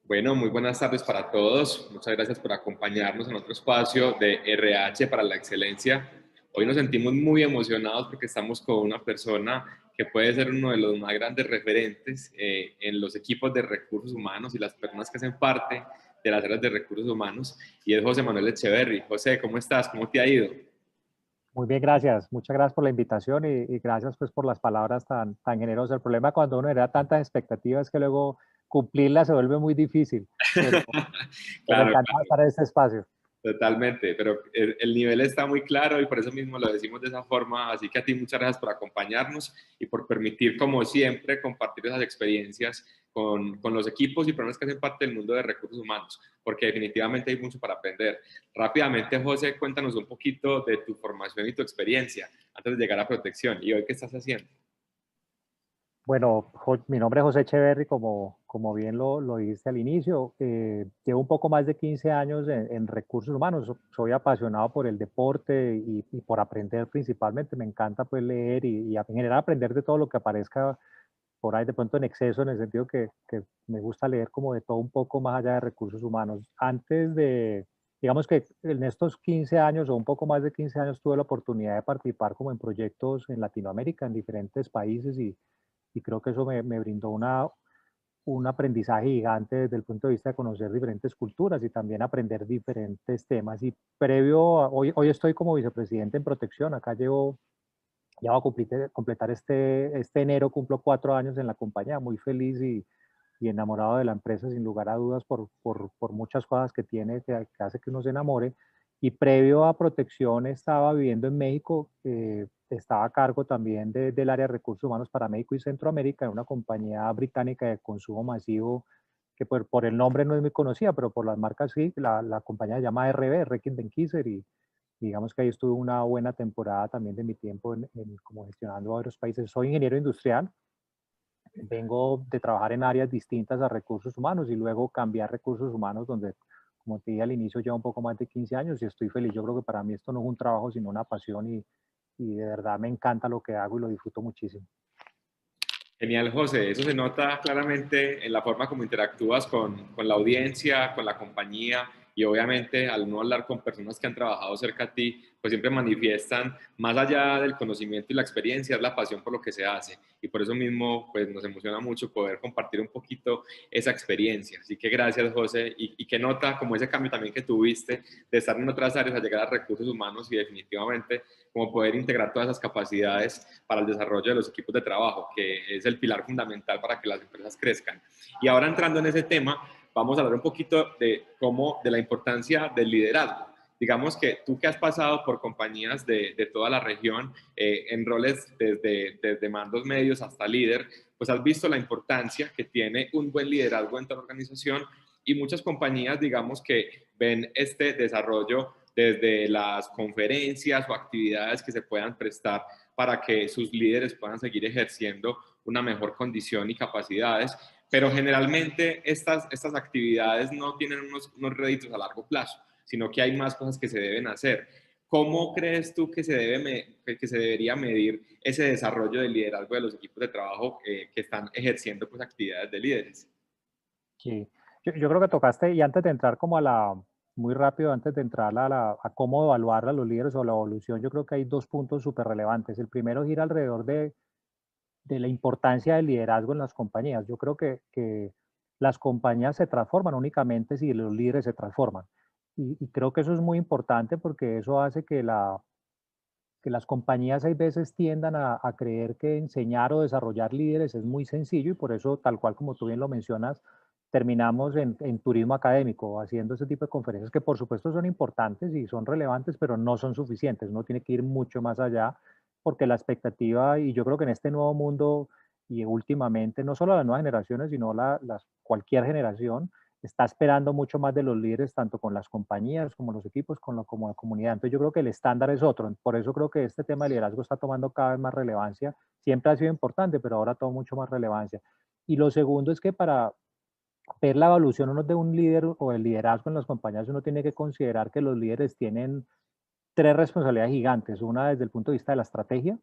Bueno, muy buenas tardes para todos. Muchas gracias por acompañarnos en otro espacio de RH para la excelencia. Hoy nos sentimos muy emocionados porque estamos con una persona que puede ser uno de los más grandes referentes en los equipos de recursos humanos y las personas que hacen parte de las áreas de recursos humanos, y es José Manuel Echeverry. José, ¿cómo estás? ¿Cómo te ha ido? Muy bien, gracias. Muchas gracias por la invitación y gracias pues por las palabras tan generosas. El problema cuando uno genera tantas expectativas es que luego cumplirlas se vuelve muy difícil, pero, pero Claro, encantado de claro. estar en este espacio. Totalmente, pero el nivel está muy claro y por eso mismo lo decimos de esa forma. Así que a ti muchas gracias por acompañarnos y por permitir, como siempre, compartir esas experiencias con los equipos y personas que hacen parte del mundo de recursos humanos, porque definitivamente hay mucho para aprender. Rápidamente, José, cuéntanos un poquito de tu formación y tu experiencia antes de llegar a protección. ¿Y hoy qué estás haciendo? Bueno, mi nombre es José Echeverry, como bien lo dijiste al inicio. Llevo un poco más de 15 años en recursos humanos. Soy apasionado por el deporte y por aprender principalmente. Me encanta pues leer y en general aprender de todo lo que aparezca por ahí de pronto en exceso, en el sentido que me gusta leer como de todo un poco más allá de recursos humanos. Digamos que en estos 15 años o un poco más de 15 años tuve la oportunidad de participar como en proyectos en Latinoamérica, en diferentes países y creo que eso me brindó un aprendizaje gigante desde el punto de vista de conocer diferentes culturas y también aprender diferentes temas. Y hoy estoy como vicepresidente en protección, acá ya voy a completar este enero, cumplo 4 años en la compañía, muy feliz y enamorado de la empresa, sin lugar a dudas, por muchas cosas que tiene que hace que uno se enamore. Y previo a protección estaba viviendo en México, estaba a cargo también del área de recursos humanos para México y Centroamérica, en una compañía británica de consumo masivo que por el nombre no es muy conocida, pero por las marcas sí. La compañía se llama RB, Reckitt Benckiser, y digamos que ahí estuve una buena temporada también de mi tiempo como gestionando varios países. Soy ingeniero industrial, vengo de trabajar en áreas distintas a recursos humanos y luego cambiar recursos humanos donde, como te dije al inicio, llevo un poco más de 15 años y estoy feliz. Yo creo que para mí esto no es un trabajo, sino una pasión y de verdad me encanta lo que hago y lo disfruto muchísimo. Genial, José. Eso se nota claramente en la forma como interactúas con la audiencia, con la compañía, y obviamente al no hablar con personas que han trabajado cerca a ti, pues siempre manifiestan, más allá del conocimiento y la experiencia, es la pasión por lo que se hace. Y por eso mismo, pues nos emociona mucho poder compartir un poquito esa experiencia. Así que gracias, José. Y que nota como ese cambio también que tuviste de estar en otras áreas a llegar a recursos humanos y definitivamente como poder integrar todas esas capacidades para el desarrollo de los equipos de trabajo, que es el pilar fundamental para que las empresas crezcan. Y ahora entrando en ese tema, vamos a hablar un poquito de la importancia del liderazgo. Digamos que tú que has pasado por compañías de toda la región, en roles desde mandos medios hasta líder, pues has visto la importancia que tiene un buen liderazgo en tu organización, y muchas compañías, digamos, que ven este desarrollo desde las conferencias o actividades que se puedan prestar para que sus líderes puedan seguir ejerciendo una mejor condición y capacidades, pero generalmente estas actividades no tienen unos réditos a largo plazo, sino que hay más cosas que se deben hacer. ¿Cómo crees tú que se debería medir ese desarrollo del liderazgo de los equipos de trabajo que están ejerciendo pues, actividades de líderes? Sí, yo creo que tocaste, y antes de entrar como muy rápido, antes de entrar a cómo evaluar a los líderes o la evolución, yo creo que hay dos puntos súper relevantes. El primero gira alrededor de la importancia del liderazgo en las compañías. Yo creo que las compañías se transforman únicamente si los líderes se transforman. Y creo que eso es muy importante porque eso hace que las compañías hay veces tiendan a creer que enseñar o desarrollar líderes es muy sencillo y por eso, tal cual como tú bien lo mencionas, terminamos en turismo académico, haciendo ese tipo de conferencias que por supuesto son importantes y son relevantes, pero no son suficientes. Uno tiene que ir mucho más allá porque la expectativa, y yo creo que en este nuevo mundo y últimamente, no solo las nuevas generaciones, sino cualquier generación, está esperando mucho más de los líderes, tanto con las compañías como los equipos, como la comunidad. Entonces yo creo que el estándar es otro. Por eso creo que este tema de liderazgo está tomando cada vez más relevancia. Siempre ha sido importante, pero ahora toma mucho más relevancia. Y lo segundo es que para ver la evolución uno de un líder o el liderazgo en las compañías, uno tiene que considerar que los líderes tienen tres responsabilidades gigantes. Una desde el punto de vista de la estrategia,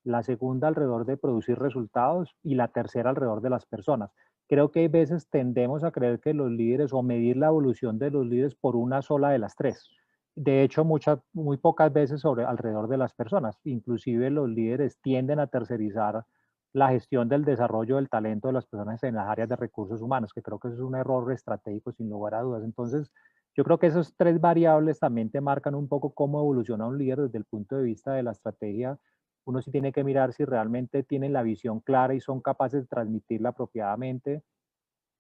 la segunda alrededor de producir resultados y la tercera alrededor de las personas. Creo que hay veces tendemos a creer que los líderes o medir la evolución de los líderes por una sola de las tres. De hecho, muy pocas veces alrededor de las personas. Inclusive los líderes tienden a tercerizar la gestión del desarrollo del talento de las personas en las áreas de recursos humanos, que creo que eso es un error estratégico sin lugar a dudas. Entonces, yo creo que esas tres variables también te marcan un poco cómo evoluciona un líder desde el punto de vista de la estrategia. Uno sí tiene que mirar si realmente tienen la visión clara y son capaces de transmitirla apropiadamente,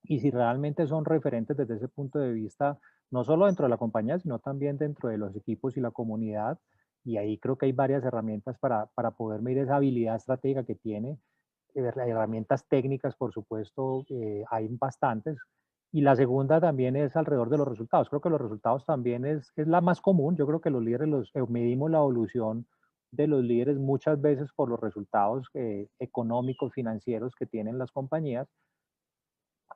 y si realmente son referentes desde ese punto de vista, no solo dentro de la compañía, sino también dentro de los equipos y la comunidad. Y ahí creo que hay varias herramientas para poder medir esa habilidad estratégica que tiene. Herramientas técnicas, por supuesto, hay bastantes. Y la segunda también es alrededor de los resultados. Creo que los resultados también es la más común. Yo creo que los líderes medimos la evolución de los líderes muchas veces por los resultados económicos, financieros que tienen las compañías,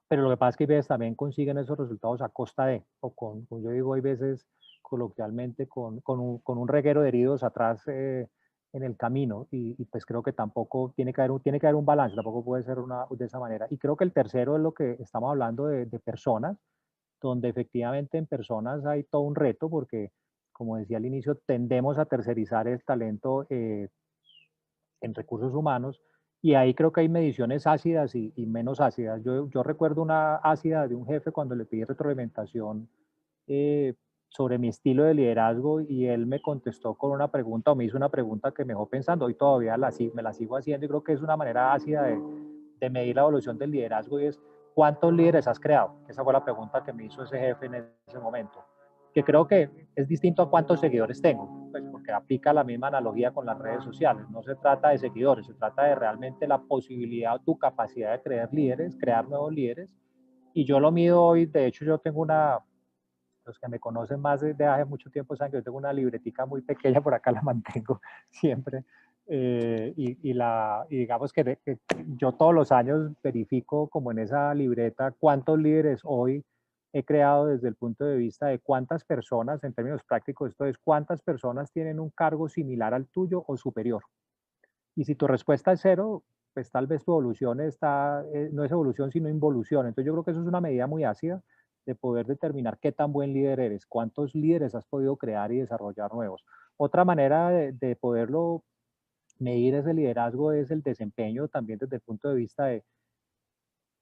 pero lo que pasa es que hay veces también consiguen esos resultados a costa de, o como yo digo, hay veces coloquialmente con un reguero de heridos atrás en el camino, y pues creo que tampoco tiene que haber un balance, tampoco puede ser de esa manera. Y creo que el tercero es lo que estamos hablando de personas, donde efectivamente en personas hay todo un reto, porque como decía al inicio, tendemos a tercerizar el talento en recursos humanos, y ahí creo que hay mediciones ácidas y menos ácidas. Yo recuerdo una ácida de un jefe cuando le pedí retroalimentación eh, sobre mi estilo de liderazgo, y él me contestó con una pregunta, o me hizo una pregunta que me dejó pensando. Hoy todavía me la sigo haciendo, y creo que es una manera ácida de medir la evolución del liderazgo, y es: ¿cuántos líderes has creado? Esa fue la pregunta que me hizo ese jefe en ese momento, que creo que es distinto a cuántos seguidores tengo, pues porque aplica la misma analogía con las redes sociales. No se trata de seguidores, se trata de realmente la posibilidad o tu capacidad de crear nuevos líderes. Y yo lo mido hoy. De hecho, yo tengo los que me conocen más desde hace mucho tiempo saben que yo tengo una libretica muy pequeña, por acá la mantengo siempre, y digamos que yo todos los años verifico como en esa libreta cuántos líderes hoy he creado desde el punto de vista de cuántas personas, en términos prácticos, esto es cuántas personas tienen un cargo similar al tuyo o superior. Y si tu respuesta es cero, pues tal vez tu evolución no es evolución, sino involución. Entonces yo creo que eso es una medida muy ácida de poder determinar qué tan buen líder eres, cuántos líderes has podido crear y desarrollar nuevos. Otra manera de poderlo medir ese liderazgo es el desempeño, también desde el punto de vista de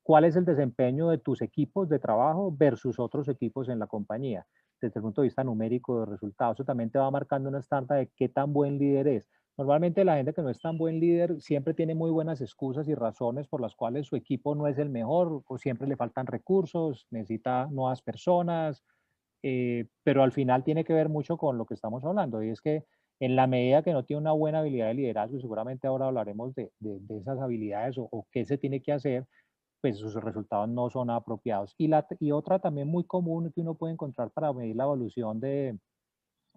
cuál es el desempeño de tus equipos de trabajo versus otros equipos en la compañía, desde el punto de vista numérico de resultados. Eso también te va marcando una estampa de qué tan buen líder es. Normalmente la gente que no es tan buen líder siempre tiene muy buenas excusas y razones por las cuales su equipo no es el mejor, o siempre le faltan recursos, necesita nuevas personas, pero al final tiene que ver mucho con lo que estamos hablando, y es que en la medida que no tiene una buena habilidad de liderazgo, y seguramente ahora hablaremos de esas habilidades, o qué se tiene que hacer, pues sus resultados no son apropiados. Y otra también muy común que uno puede encontrar para medir la evolución de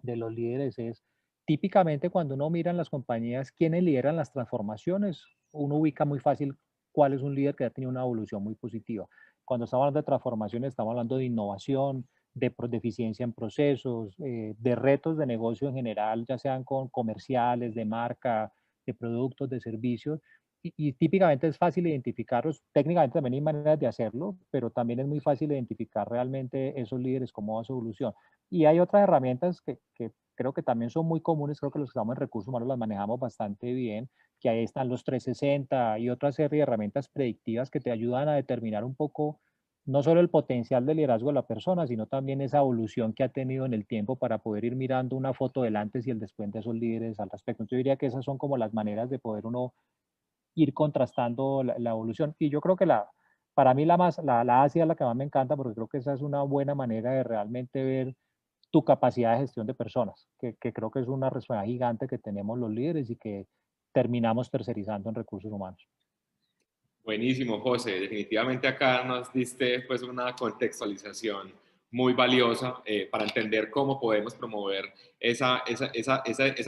los líderes es, típicamente cuando uno mira en las compañías quiénes lideran las transformaciones, uno ubica muy fácil cuál es un líder que ha tenido una evolución muy positiva. Cuando estamos hablando de transformaciones, estamos hablando de innovación, de eficiencia en procesos, de retos de negocio en general, ya sean con comerciales, de marca, de productos, de servicios. Y típicamente es fácil identificarlos. Técnicamente también hay maneras de hacerlo, pero también es muy fácil identificar realmente esos líderes, cómo va su evolución. Y hay otras herramientas que creo que también son muy comunes. Creo que los que estamos en recursos humanos las manejamos bastante bien, que ahí están los 360 y otra serie de herramientas predictivas que te ayudan a determinar un poco no solo el potencial de liderazgo de la persona, sino también esa evolución que ha tenido en el tiempo, para poder ir mirando una foto del antes y el después de esos líderes al respecto. Entonces yo diría que esas son como las maneras de poder uno ir contrastando la evolución. Y yo creo que para mí la Asia es la que más me encanta, porque creo que esa es una buena manera de realmente ver tu capacidad de gestión de personas, que creo que es una responsabilidad gigante que tenemos los líderes y que terminamos tercerizando en recursos humanos. Buenísimo, José. Definitivamente acá nos diste pues una contextualización muy valiosa para entender cómo podemos promover esa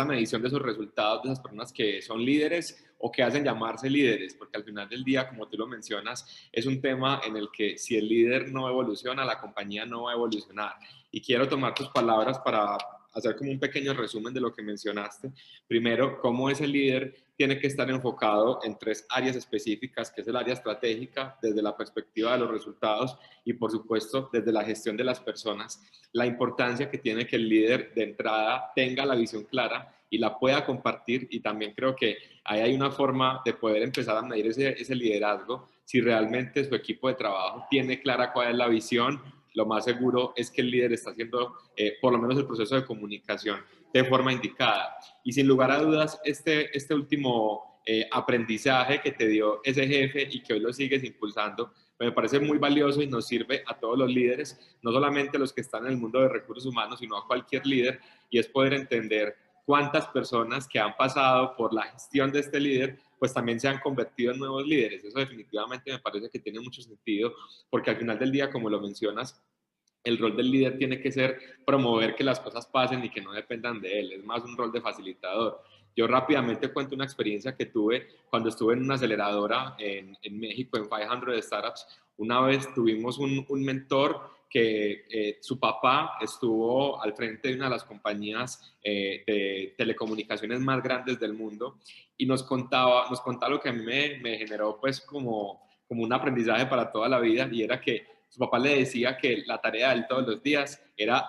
medición de esos resultados de esas personas que son líderes o que hacen llamarse líderes, porque al final del día, como tú lo mencionas, es un tema en el que si el líder no evoluciona, la compañía no va a evolucionar. Y quiero tomar tus palabras para hacer como un pequeño resumen de lo que mencionaste. Primero, cómo ese líder tiene que estar enfocado en 3 áreas específicas, que es el área estratégica, desde la perspectiva de los resultados y, por supuesto, desde la gestión de las personas. La importancia que tiene que el líder de entrada tenga la visión clara y la pueda compartir, y también creo que ahí hay una forma de poder empezar a medir ese liderazgo. Si realmente su equipo de trabajo tiene clara cuál es la visión, lo más seguro es que el líder está haciendo por lo menos el proceso de comunicación de forma indicada. Y sin lugar a dudas, este último aprendizaje que te dio ese jefe y que hoy lo sigues impulsando, me parece muy valioso y nos sirve a todos los líderes, no solamente a los que están en el mundo de recursos humanos, sino a cualquier líder, y es poder entender cuántas personas que han pasado por la gestión de este líder, pues también se han convertido en nuevos líderes. Eso definitivamente me parece que tiene mucho sentido, porque al final del día, como lo mencionas, el rol del líder tiene que ser promover que las cosas pasen y que no dependan de él. Es más un rol de facilitador. Yo rápidamente cuento una experiencia que tuve cuando estuve en una aceleradora en México, en 500 Startups. Una vez tuvimos un mentor que su papá estuvo al frente de una de las compañías de telecomunicaciones más grandes del mundo, y nos contaba lo que a mí me generó pues como un aprendizaje para toda la vida, y era que su papá le decía que la tarea de él todos los días era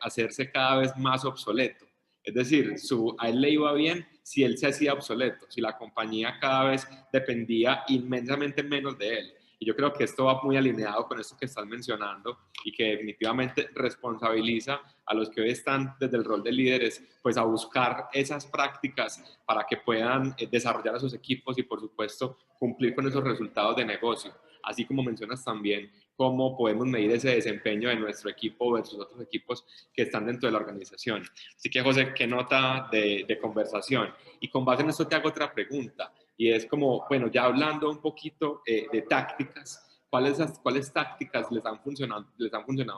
hacerse cada vez más obsoleto. Es decir, a él le iba bien si él se hacía obsoleto, si la compañía cada vez dependía inmensamente menos de él. Y yo creo que esto va muy alineado con esto que estás mencionando, y que definitivamente responsabiliza a los que hoy están desde el rol de líderes, pues a buscar esas prácticas para que puedan desarrollar a sus equipos y, por supuesto, cumplir con esos resultados de negocio. Así como mencionas también cómo podemos medir ese desempeño de nuestro equipo versus otros equipos que están dentro de la organización. Así que, José, qué nota de conversación. Y con base en esto te hago otra pregunta, y es como, bueno, ya hablando un poquito de tácticas, ¿cuáles tácticas les han funcionado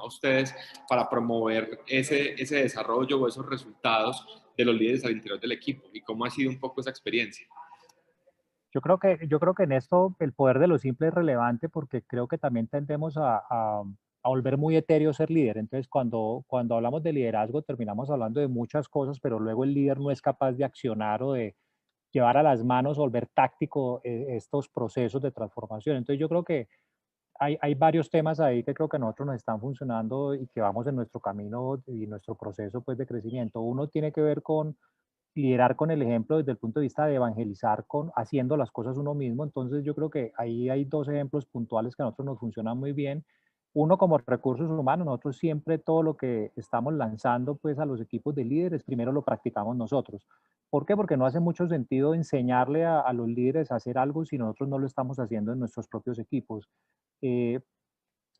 a ustedes para promover ese desarrollo o esos resultados de los líderes al interior del equipo? ¿Y cómo ha sido un poco esa experiencia? Yo creo que en esto el poder de lo simple es relevante porque creo que también tendemos a volver muy etéreo ser líder. Entonces, cuando hablamos de liderazgo, terminamos hablando de muchas cosas, pero luego el líder no es capaz de accionar o de llevar a las manos, volver táctico estos procesos de transformación. Entonces, yo creo que hay varios temas ahí que creo que a nosotros nos están funcionando y que vamos en nuestro camino y nuestro proceso pues, de crecimiento. Uno tiene que ver con liderar con el ejemplo desde el punto de vista de evangelizar con haciendo las cosas uno mismo. Entonces yo creo que ahí hay dos ejemplos puntuales que a nosotros nos funcionan muy bien. Uno como recursos humanos, nosotros siempre todo lo que estamos lanzando pues a los equipos de líderes, primero lo practicamos nosotros. ¿Por qué? Porque no hace mucho sentido enseñarle a los líderes a hacer algo si nosotros no lo estamos haciendo en nuestros propios equipos. Eh,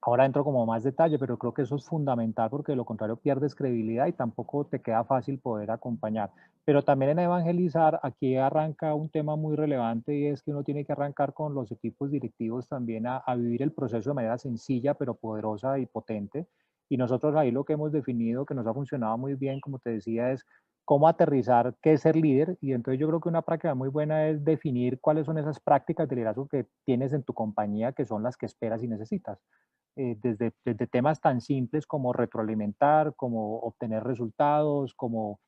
Ahora entro como más detalle, pero creo que eso es fundamental porque de lo contrario pierdes credibilidad y tampoco te queda fácil poder acompañar. Pero también en evangelizar, aquí arranca un tema muy relevante y es que uno tiene que arrancar con los equipos directivos también a vivir el proceso de manera sencilla, pero poderosa y potente. Y nosotros ahí lo que hemos definido, que nos ha funcionado muy bien, como te decía, es cómo aterrizar qué es ser líder. Y entonces yo creo que una práctica muy buena es definir cuáles son esas prácticas de liderazgo que tienes en tu compañía, que son las que esperas y necesitas desde temas tan simples como retroalimentar, como obtener resultados, como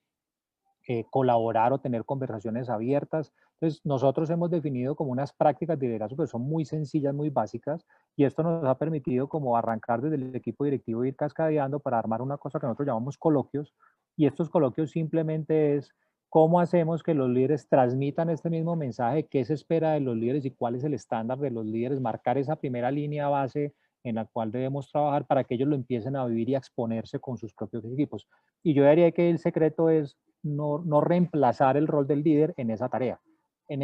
colaborar o tener conversaciones abiertas. Entonces, nosotros hemos definido como unas prácticas de liderazgo que son muy sencillas, muy básicas, y esto nos ha permitido como arrancar desde el equipo directivo e ir cascadeando para armar una cosa que nosotros llamamos coloquios, y estos coloquios simplemente es cómo hacemos que los líderes transmitan este mismo mensaje, qué se espera de los líderes y cuál es el estándar de los líderes, marcar esa primera línea base en la cual debemos trabajar para que ellos lo empiecen a vivir y a exponerse con sus propios equipos. Y yo diría que el secreto es no reemplazar el rol del líder en esa tarea.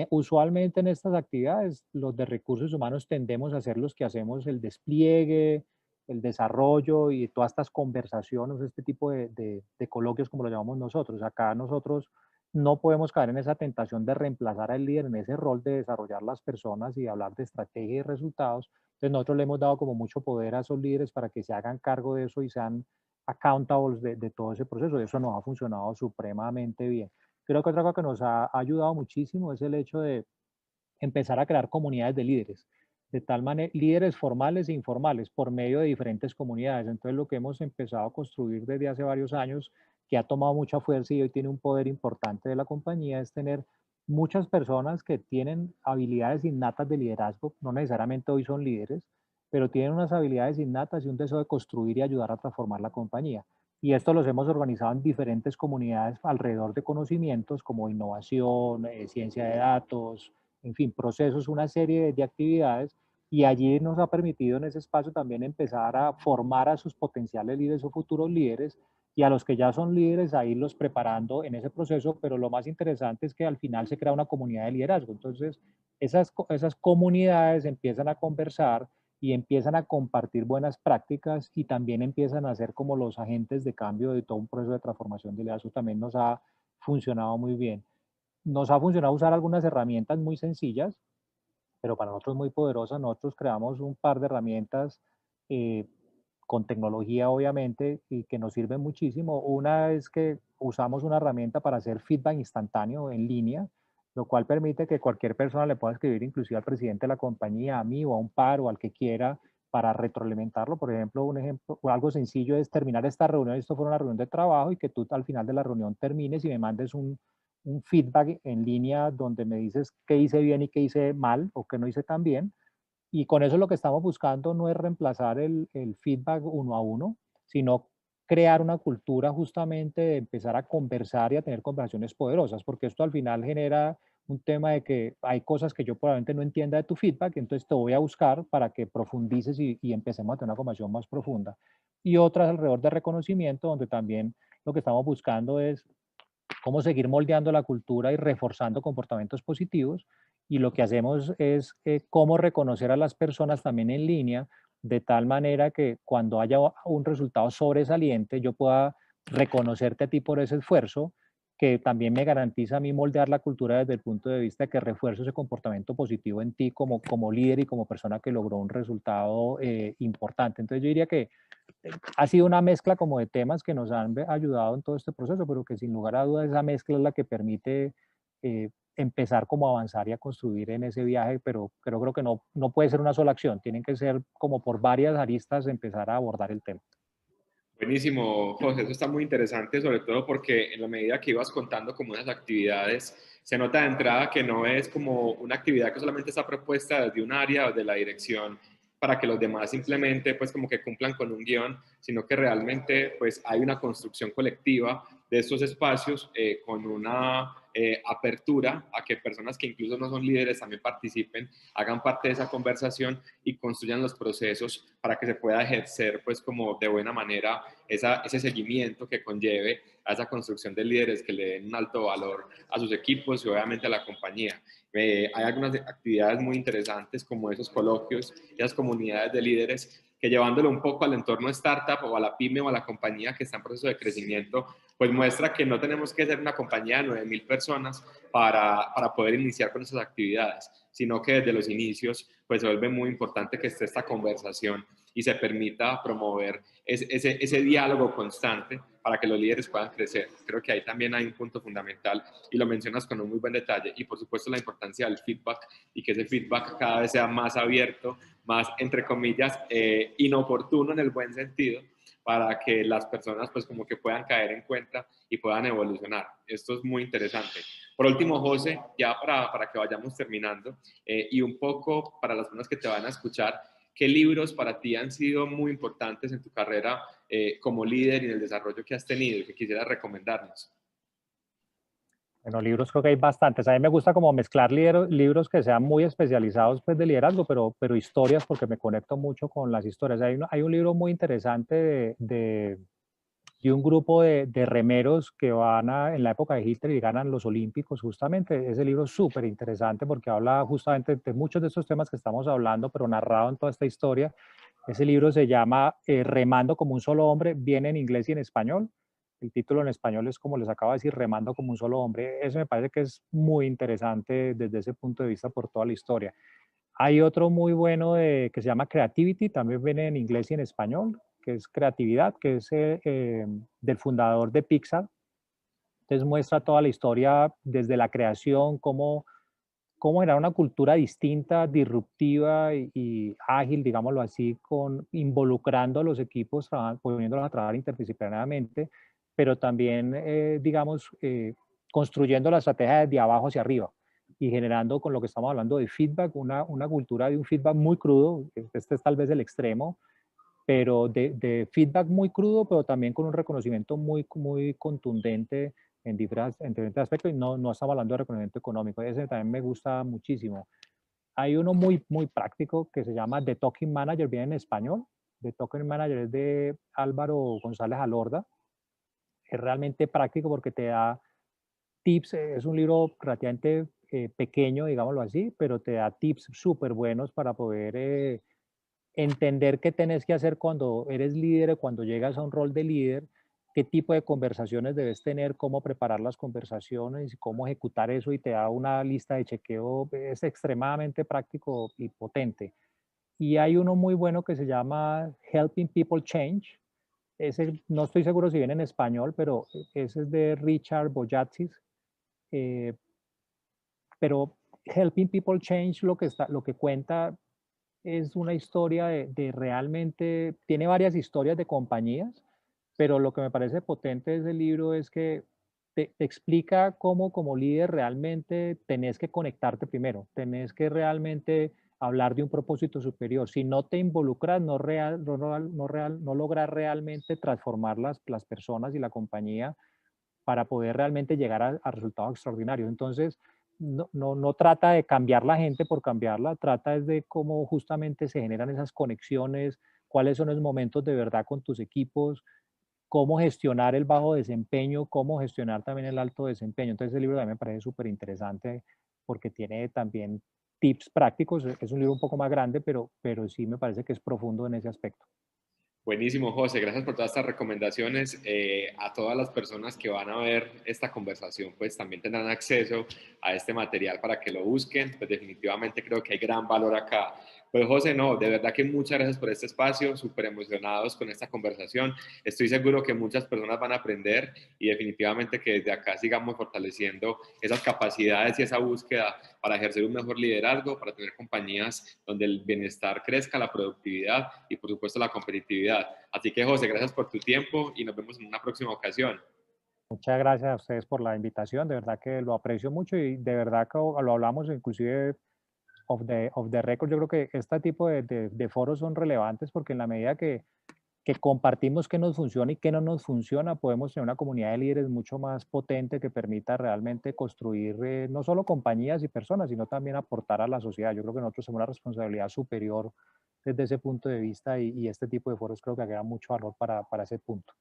Usualmente en estas actividades, los de recursos humanos tendemos a ser los que hacemos el despliegue, el desarrollo y todas estas conversaciones, este tipo de coloquios como lo llamamos nosotros. Acá nosotros no podemos caer en esa tentación de reemplazar al líder en ese rol de desarrollar las personas y hablar de estrategia y resultados. Entonces nosotros le hemos dado como mucho poder a esos líderes para que se hagan cargo de eso y sean accountables de todo ese proceso. Eso nos ha funcionado supremamente bien. Creo que otra cosa que nos ha ayudado muchísimo es el hecho de empezar a crear comunidades de líderes, de tal manera, líderes formales e informales por medio de diferentes comunidades. Entonces, lo que hemos empezado a construir desde hace varios años que ha tomado mucha fuerza y hoy tiene un poder importante de la compañía, es tener muchas personas que tienen habilidades innatas de liderazgo, no necesariamente hoy son líderes, pero tienen unas habilidades innatas y un deseo de construir y ayudar a transformar la compañía. Y esto los hemos organizado en diferentes comunidades alrededor de conocimientos como innovación, ciencia de datos, en fin, procesos, una serie de actividades. Y allí nos ha permitido en ese espacio también empezar a formar a sus potenciales líderes o futuros líderes y a los que ya son líderes a irlos preparando en ese proceso, pero lo más interesante es que al final se crea una comunidad de liderazgo. Entonces, esas comunidades empiezan a conversar y empiezan a compartir buenas prácticas y también empiezan a ser como los agentes de cambio de todo un proceso de transformación de liderazgo. También nos ha funcionado muy bien. Nos ha funcionado usar algunas herramientas muy sencillas, pero para nosotros muy poderosas. Nosotros creamos un par de herramientas eh, con tecnología, obviamente, y que nos sirven muchísimo. Una es que usamos una herramienta para hacer feedback instantáneo en línea, lo cual permite que cualquier persona le pueda escribir, inclusive al presidente de la compañía, a mí o a un par o al que quiera, para retroalimentarlo. Por ejemplo, un ejemplo, o algo sencillo es terminar esta reunión, esto fue una reunión de trabajo, y que tú al final de la reunión termines y me mandes un feedback en línea donde me dices qué hice bien y qué hice mal o qué no hice tan bien. Y con eso lo que estamos buscando no es reemplazar el feedback uno a uno, sino crear una cultura justamente de empezar a conversar y a tener conversaciones poderosas, porque esto al final genera un tema de que hay cosas que yo probablemente no entienda de tu feedback, entonces te voy a buscar para que profundices y empecemos a tener una conversación más profunda. Y otras alrededor de reconocimiento, donde también lo que estamos buscando es cómo seguir moldeando la cultura y reforzando comportamientos positivos. Y lo que hacemos es cómo reconocer a las personas también en línea, de tal manera que cuando haya un resultado sobresaliente, yo pueda reconocerte a ti por ese esfuerzo, que también me garantiza a mí moldear la cultura desde el punto de vista de que refuerzo ese comportamiento positivo en ti como líder y como persona que logró un resultado importante. Entonces yo diría que ha sido una mezcla como de temas que nos han ayudado en todo este proceso, pero que sin lugar a dudas esa mezcla es la que permite empezar como a avanzar y a construir en ese viaje, pero creo que no puede ser una sola acción, tienen que ser como por varias aristas empezar a abordar el tema. Buenísimo, José, eso está muy interesante, sobre todo porque en la medida que ibas contando como unas actividades, se nota de entrada que no es como una actividad que solamente está propuesta desde un área o de la dirección para que los demás simplemente pues como que cumplan con un guión, sino que realmente pues hay una construcción colectiva de estos espacios con una apertura a que personas que incluso no son líderes también participen, hagan parte de esa conversación y construyan los procesos para que se pueda ejercer pues como de buena manera ese seguimiento que conlleve a esa construcción de líderes que le den un alto valor a sus equipos y obviamente a la compañía. Hay algunas actividades muy interesantes como esos coloquios, esas comunidades de líderes que llevándolo un poco al entorno startup o a la pyme o a la compañía que está en proceso de crecimiento, pues muestra que no tenemos que ser una compañía de 9,000 personas para poder iniciar con esas actividades, sino que desde los inicios pues se vuelve muy importante que esté esta conversación y se permita promover ese diálogo constante para que los líderes puedan crecer. Creo que ahí también hay un punto fundamental y lo mencionas con un muy buen detalle y por supuesto la importancia del feedback y que ese feedback cada vez sea más abierto, más entre comillas inoportuno en el buen sentido para que las personas pues como que puedan caer en cuenta y puedan evolucionar. Esto es muy interesante. Por último, José, ya para que vayamos terminando y un poco para las personas que te van a escuchar, ¿qué libros para ti han sido muy importantes en tu carrera como líder y en el desarrollo que has tenido y que quisieras recomendarnos? Bueno, libros creo que hay bastantes. A mí me gusta como mezclar libros que sean muy especializados pues, de liderazgo, pero historias porque me conecto mucho con las historias. Hay un libro muy interesante de un grupo de remeros que van en la época de Hitler y ganan los Olímpicos, justamente. Ese libro es súper interesante porque habla justamente de muchos de estos temas que estamos hablando, pero narrado en toda esta historia. Ese libro se llama Remando como un solo hombre, viene en inglés y en español. El título en español es, como les acabo de decir, Remando como un solo hombre. Eso me parece que es muy interesante desde ese punto de vista por toda la historia. Hay otro muy bueno que se llama Creativity, también viene en inglés y en español, que es creatividad, que es del fundador de Pixar. Entonces muestra toda la historia desde la creación, cómo era una cultura distinta, disruptiva y ágil, digámoslo así, involucrando a los equipos, poniéndolos a trabajar interdisciplinariamente, pero también, digamos, construyendo la estrategia de abajo hacia arriba y generando con lo que estamos hablando de feedback, una cultura de un feedback muy crudo, este es tal vez el extremo, pero de feedback muy crudo, pero también con un reconocimiento muy contundente en diferentes aspectos, y no estamos hablando de reconocimiento económico, ese también me gusta muchísimo. Hay uno muy práctico que se llama The Talking Manager, viene en español. The Talking Manager es de Álvaro González Alorda. Es realmente práctico porque te da tips, es un libro relativamente pequeño, digámoslo así, pero te da tips súper buenos para poder entender qué tenés que hacer cuando eres líder o cuando llegas a un rol de líder, qué tipo de conversaciones debes tener, cómo preparar las conversaciones y cómo ejecutar eso, y te da una lista de chequeo, es extremadamente práctico y potente. Y hay uno muy bueno que se llama Helping People Change. Ese no estoy seguro si viene en español, pero ese es de Richard Boyatzis. eh, pero Helping People Change lo que cuenta es una historia de realmente, tiene varias historias de compañías, pero lo que me parece potente de ese libro es que te explica cómo como líder realmente tenés que conectarte primero, tenés que realmente hablar de un propósito superior. Si no te involucras, no logras realmente transformar las personas y la compañía para poder realmente llegar a resultados extraordinarios. Entonces, no trata de cambiar la gente por cambiarla, trata es de cómo justamente se generan esas conexiones, cuáles son los momentos de verdad con tus equipos, cómo gestionar el bajo desempeño, cómo gestionar también el alto desempeño. Entonces, el libro también me parece súper interesante porque tiene también tips prácticos. Es un libro un poco más grande, pero sí me parece que es profundo en ese aspecto. Buenísimo, José. Gracias por todas estas recomendaciones. A todas las personas que van a ver esta conversación, pues también tendrán acceso a este material para que lo busquen. Pues definitivamente creo que hay gran valor acá. Pues José, no, de verdad que muchas gracias por este espacio, súper emocionados con esta conversación. Estoy seguro que muchas personas van a aprender y definitivamente que desde acá sigamos fortaleciendo esas capacidades y esa búsqueda para ejercer un mejor liderazgo, para tener compañías donde el bienestar crezca, la productividad y por supuesto la competitividad. Así que José, gracias por tu tiempo y nos vemos en una próxima ocasión. Muchas gracias a ustedes por la invitación, de verdad que lo aprecio mucho y de verdad que lo hablamos inclusive of the record. Yo creo que este tipo de foros son relevantes porque en la medida que compartimos qué nos funciona y qué no nos funciona, podemos tener una comunidad de líderes mucho más potente que permita realmente construir no solo compañías y personas, sino también aportar a la sociedad. Yo creo que nosotros tenemos una responsabilidad superior desde ese punto de vista y este tipo de foros creo que agrega mucho valor para ese punto.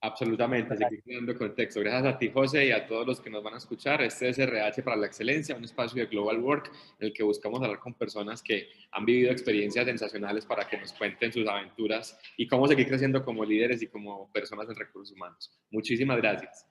Absolutamente, Muchas seguir gracias. creando contexto. Gracias a ti, José, y a todos los que nos van a escuchar. Este es RH para la Excelencia, un espacio de Global Work en el que buscamos hablar con personas que han vivido experiencias sensacionales para que nos cuenten sus aventuras y cómo seguir creciendo como líderes y como personas en recursos humanos. Muchísimas gracias.